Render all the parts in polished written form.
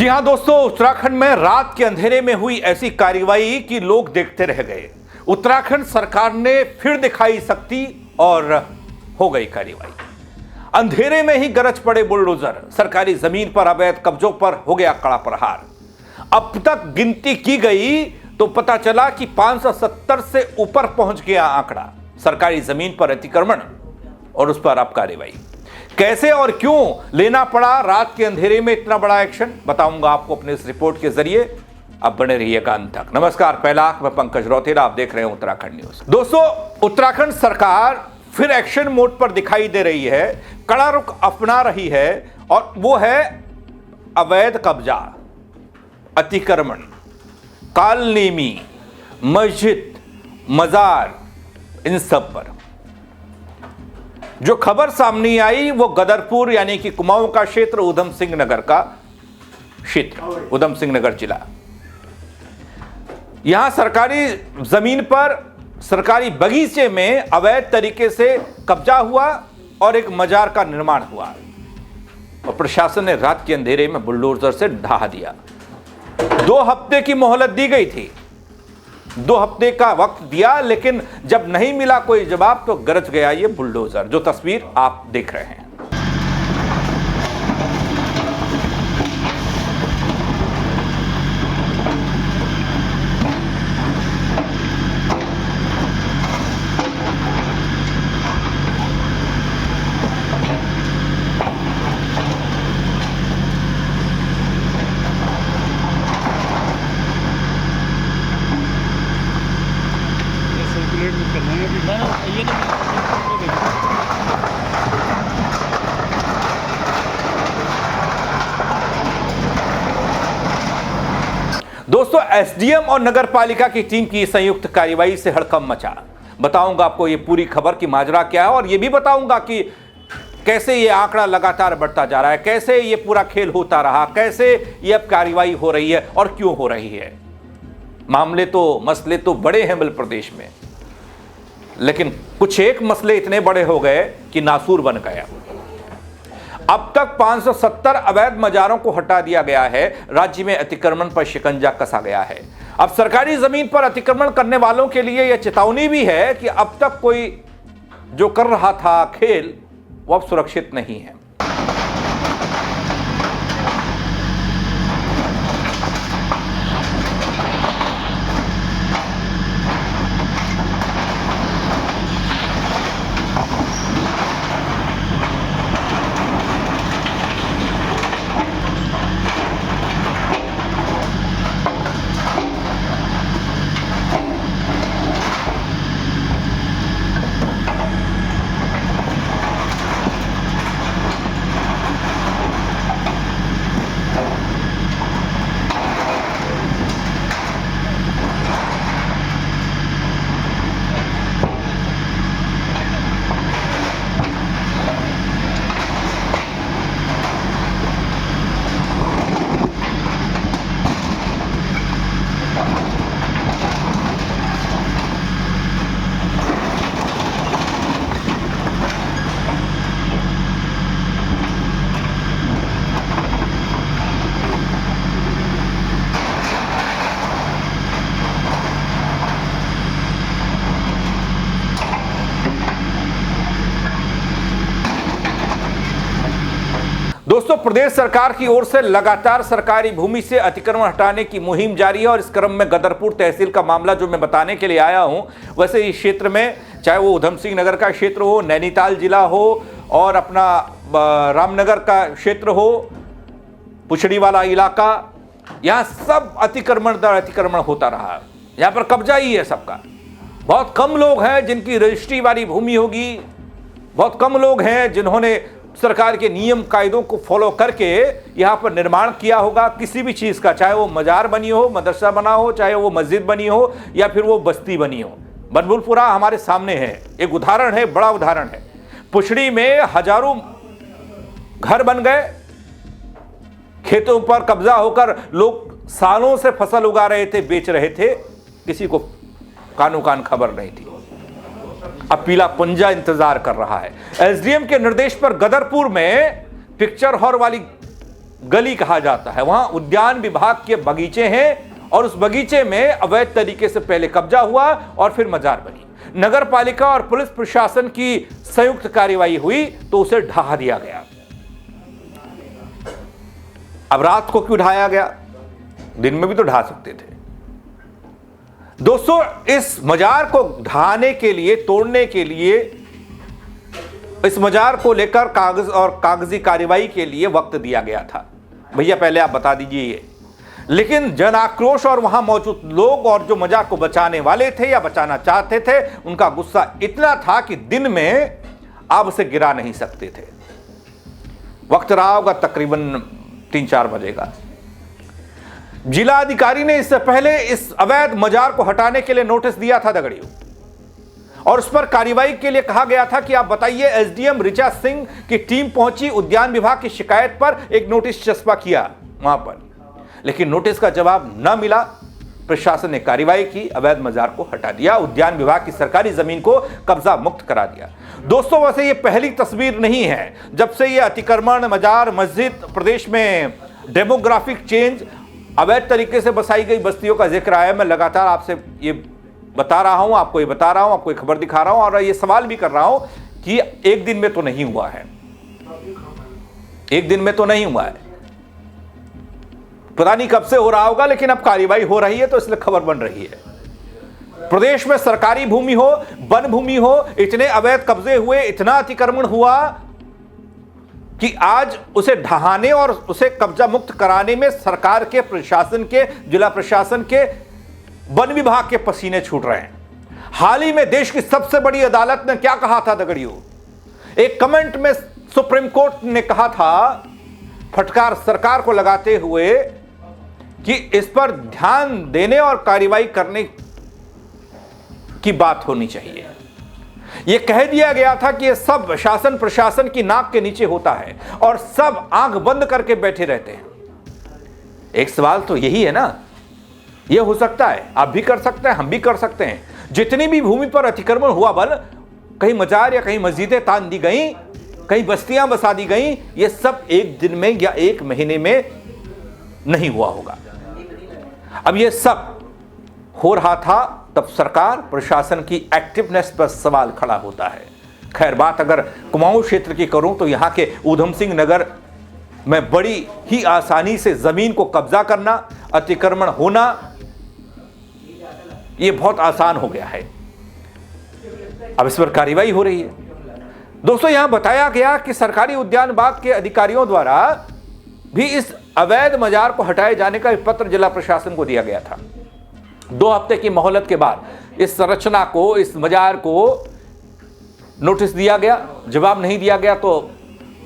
जी हां दोस्तों, उत्तराखंड में रात के अंधेरे में हुई ऐसी कार्रवाई कि लोग देखते रह गए। उत्तराखंड सरकार ने फिर दिखाई शक्ति और हो गई कार्रवाई। अंधेरे में ही गरज पड़े बुलडोजर, सरकारी जमीन पर अवैध कब्जों पर हो गया कड़ा प्रहार। अब तक गिनती की गई तो पता चला कि 570 से ऊपर पहुंच गया आंकड़ा सरकारी जमीन पर अतिक्रमण और उस पर अब कार्रवाई। कैसे और क्यों लेना पड़ा रात के अंधेरे में इतना बड़ा एक्शन, बताऊंगा आपको अपने इस रिपोर्ट के जरिए। अब बने रहिएगा अंत तक। नमस्कार, पहला मैं पंकज रौतेला, आप देख रहे हैं उत्तराखंड न्यूज। दोस्तों, उत्तराखंड सरकार फिर एक्शन मोड पर दिखाई दे रही है, कड़ा रुख अपना रही है और वो है अवैध कब्जा, अतिक्रमण, कालनेमी, मस्जिद, मजार, इन सब पर। जो खबर सामने आई वो गदरपुर यानी कि कुमाऊं का क्षेत्र, उधम सिंह नगर का क्षेत्र, उधम सिंह नगर जिला। यहां सरकारी जमीन पर सरकारी बगीचे में अवैध तरीके से कब्जा हुआ और एक मजार का निर्माण हुआ और प्रशासन ने रात के अंधेरे में बुलडोजर से ढहा दिया। 2 हफ्ते की मोहलत दी गई थी, 2 हफ्ते का वक्त दिया, लेकिन जब नहीं मिला कोई जवाब तो गरज गया ये बुलडोजर, जो तस्वीर आप देख रहे हैं। दोस्तों, एसडीएम और नगर पालिका की टीम की संयुक्त कार्रवाई से हड़कंप मचा। बताऊंगा आपको ये पूरी खबर की माजरा क्या है और ये भी बताऊंगा कि कैसे ये आंकड़ा लगातार बढ़ता जा रहा है, कैसे ये पूरा खेल होता रहा, कैसे ये अब कार्रवाई हो रही है और क्यों हो रही है। मसले तो बड़े हैं मध्य प्रदेश में, लेकिन कुछ एक मसले इतने बड़े हो गए कि नासूर बन गया। अब तक 570 अवैध मजारों को हटा दिया गया है, राज्य में अतिक्रमण पर शिकंजा कसा गया है। अब सरकारी जमीन पर अतिक्रमण करने वालों के लिए यह चेतावनी भी है कि अब तक कोई जो कर रहा था खेल वो अब सुरक्षित नहीं है। दोस्तों, प्रदेश सरकार की ओर से लगातार सरकारी भूमि से अतिक्रमण हटाने की मुहिम जारी है और इस क्रम में गदरपुर तहसील का मामला जो मैं बताने के लिए आया हूं, वैसे इस क्षेत्र में चाहे वो उधम सिंह नगर का क्षेत्र हो, नैनीताल जिला हो और अपना रामनगर का क्षेत्र हो, पुछड़ी वाला इलाका, यहाँ सब अतिक्रमण दर अतिक्रमण होता रहा। यहाँ पर कब्जा ही है सबका। बहुत कम लोग हैं जिनकी रजिस्ट्री वाली भूमि होगी, बहुत कम लोग हैं जिन्होंने सरकार के नियम कायदों को फॉलो करके यहाँ पर निर्माण किया होगा किसी भी चीज़ का, चाहे वो मजार बनी हो, मदरसा बना हो, चाहे वो मस्जिद बनी हो या फिर वो बस्ती बनी हो। बनभूलपुरा हमारे सामने है, एक उदाहरण है, बड़ा उदाहरण है। पुछड़ी में हजारों घर बन गए, खेतों पर कब्जा होकर लोग सालों से फसल उगा रहे थे, बेच रहे थे, किसी को कानो कान खबर नहीं थी। अब पीला पंजा इंतजार कर रहा है। एसडीएम के निर्देश पर गदरपुर में पिक्चर हॉल वाली गली कहा जाता है, वहां उद्यान विभाग के बगीचे हैं और उस बगीचे में अवैध तरीके से पहले कब्जा हुआ और फिर मजार बनी। नगर पालिका और पुलिस प्रशासन की संयुक्त कार्रवाई हुई तो उसे ढहा दिया गया। अब रात को क्यों ढाया गया? दिन में भी तो ढा सकते थे। दोस्तों, इस मजार को ढहाने के लिए, तोड़ने के लिए, इस मजार को लेकर कागज और कागजी कार्रवाई के लिए वक्त दिया गया था। भैया पहले आप बता दीजिए ये। लेकिन जन आक्रोश और वहां मौजूद लोग और जो मजार को बचाने वाले थे या बचाना चाहते थे, उनका गुस्सा इतना था कि दिन में आप उसे गिरा नहीं सकते थे। वक्त रहा होगा तकरीबन 3-4 बजे का। जिला अधिकारी ने इससे पहले इस अवैध मजार को हटाने के लिए नोटिस दिया था दगड़ियों, और उस पर कार्रवाई के लिए कहा गया था कि आप बताइए। एसडीएम ऋचा सिंह की टीम पहुंची, उद्यान विभाग की शिकायत पर एक नोटिस चस्पा किया वहां पर, लेकिन नोटिस का जवाब न मिला। प्रशासन ने कार्रवाई की, अवैध मजार को हटा दिया, उद्यान विभाग की सरकारी जमीन को कब्जा मुक्त करा दिया। दोस्तों, वैसे ये पहली तस्वीर नहीं है जब से ये अतिक्रमण, मजार, मस्जिद, प्रदेश में डेमोग्राफिक चेंज, अवैध तरीके से बसाई गई बस्तियों का जिक्र आया। मैं लगातार आपसे ये बता रहा हूं, आपको ये बता रहा हूं, आपको ये खबर दिखा रहा हूं और ये सवाल भी कर रहा हूं कि एक दिन में तो नहीं हुआ है, एक दिन में तो नहीं हुआ है, पता नहीं कब से हो रहा होगा, लेकिन अब कार्रवाई हो रही है तो इसलिए खबर बन रही है। प्रदेश में सरकारी भूमि हो, वन भूमि हो, इतने अवैध कब्जे हुए, इतना अतिक्रमण हुआ कि आज उसे ढहाने और उसे कब्जा मुक्त कराने में सरकार के, प्रशासन के, जिला प्रशासन के, वन विभाग के पसीने छूट रहे हैं। हाल ही में देश की सबसे बड़ी अदालत ने क्या कहा था दगड़ियों? एक कमेंट में सुप्रीम कोर्ट ने कहा था, फटकार सरकार को लगाते हुए, कि इस पर ध्यान देने और कार्रवाई करने की बात होनी चाहिए। यह कह दिया गया था कि यह सब शासन प्रशासन की नाक के नीचे होता है और सब आंख बंद करके बैठे रहते हैं। एक सवाल तो यही है ना, यह हो सकता है, आप भी कर सकते हैं, हम भी कर सकते हैं। जितनी भी भूमि पर अतिक्रमण हुआ, बल कहीं मजार या कहीं मस्जिदें तान दी गई, कहीं बस्तियां बसा दी गई, ये सब एक दिन में या एक महीने में नहीं हुआ होगा। अब ये सब हो रहा था तब सरकार प्रशासन की एक्टिवनेस पर सवाल खड़ा होता है। खैर, बात अगर कुमाऊं क्षेत्र की करूं तो यहां के ऊधम सिंह नगर में बड़ी ही आसानी से जमीन को कब्जा करना, अतिक्रमण होना, यह बहुत आसान हो गया है। अब इस पर कार्रवाई हो रही है। दोस्तों, यहां बताया गया कि सरकारी उद्यान विभाग के अधिकारियों द्वारा भी इस अवैध मजार को हटाए जाने का पत्र जिला प्रशासन को दिया गया था। 2 हफ्ते की मोहलत के बाद इस संरचना को, इस मजार को नोटिस दिया गया। जवाब नहीं दिया गया तो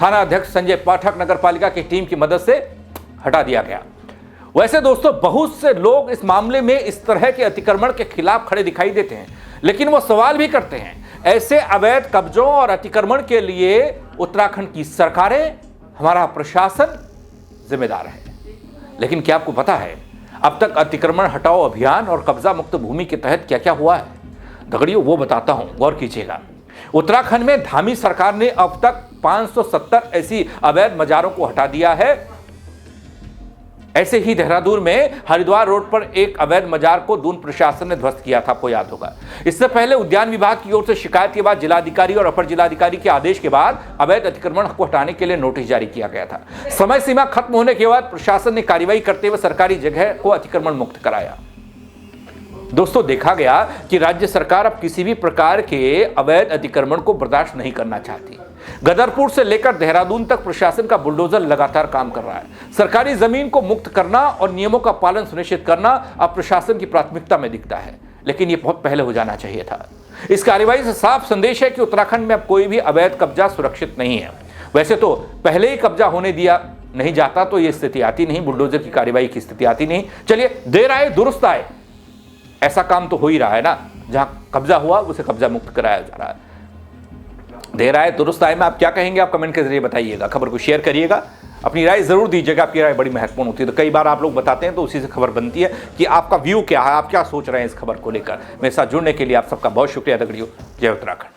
थाना अध्यक्ष संजय पाठक नगर पालिका की टीम की मदद से हटा दिया गया। वैसे दोस्तों, बहुत से लोग इस मामले में इस तरह के अतिक्रमण के खिलाफ खड़े दिखाई देते हैं, लेकिन वो सवाल भी करते हैं, ऐसे अवैध कब्जों और अतिक्रमण के लिए उत्तराखंड की सरकारें, हमारा प्रशासन जिम्मेदार है। लेकिन क्या आपको पता है अब तक अतिक्रमण हटाओ अभियान और कब्जा मुक्त भूमि के तहत क्या क्या हुआ है? दगड़ियों, वो बताता हूं, गौर कीजिएगा। उत्तराखंड में धामी सरकार ने अब तक 570 ऐसी अवैध मजारों को हटा दिया है। ऐसे ही देहरादून में हरिद्वार रोड पर एक अवैध मजार को दून प्रशासन ने ध्वस्त किया था, आपको याद होगा। इससे पहले उद्यान विभाग की ओर से शिकायत के बाद जिलाधिकारी और अपर जिलाधिकारी के आदेश के बाद अवैध अतिक्रमण को हटाने के लिए नोटिस जारी किया गया था। समय सीमा खत्म होने के बाद प्रशासन ने कार्रवाई करते हुए सरकारी जगह को अतिक्रमण मुक्त कराया। दोस्तों, देखा गया कि राज्य सरकार अब किसी भी प्रकार के अवैध अतिक्रमण को बर्दाश्त नहीं करना चाहती। गदरपुर से लेकर देहरादून तक प्रशासन का बुलडोजर लगातार काम कर रहा है। सरकारी जमीन को मुक्त करना और नियमों का पालन सुनिश्चित करना अब प्रशासन की प्राथमिकता में दिखता है, लेकिन यह बहुत पहले हो जाना चाहिए था। इस कार्रवाई से साफ संदेश है कि उत्तराखंड में अब कोई भी अवैध कब्जा सुरक्षित नहीं है। वैसे तो पहले ही कब्जा होने दिया नहीं जाता तो यह स्थिति आती नहीं, बुलडोजर की कार्रवाई की स्थिति आती नहीं। चलिए, देर आए दुरुस्त आए, ऐसा काम तो हो ही रहा है ना। जहां कब्जा हुआ उसे कब्जा मुक्त कराया जा रहा है। देर आए दुरुस्त आए में आप क्या कहेंगे? आप कमेंट के जरिए बताइएगा, खबर को शेयर करिएगा, अपनी राय जरूर दीजिएगा। आपकी राय बड़ी महत्वपूर्ण होती है। तो कई बार आप लोग बताते हैं तो उसी से खबर बनती है कि आपका व्यू क्या है, आप क्या सोच रहे हैं इस खबर को लेकर। मेरे साथ जुड़ने के लिए आप सबका बहुत शुक्रिया दगड़ियों। जय उत्तराखंड।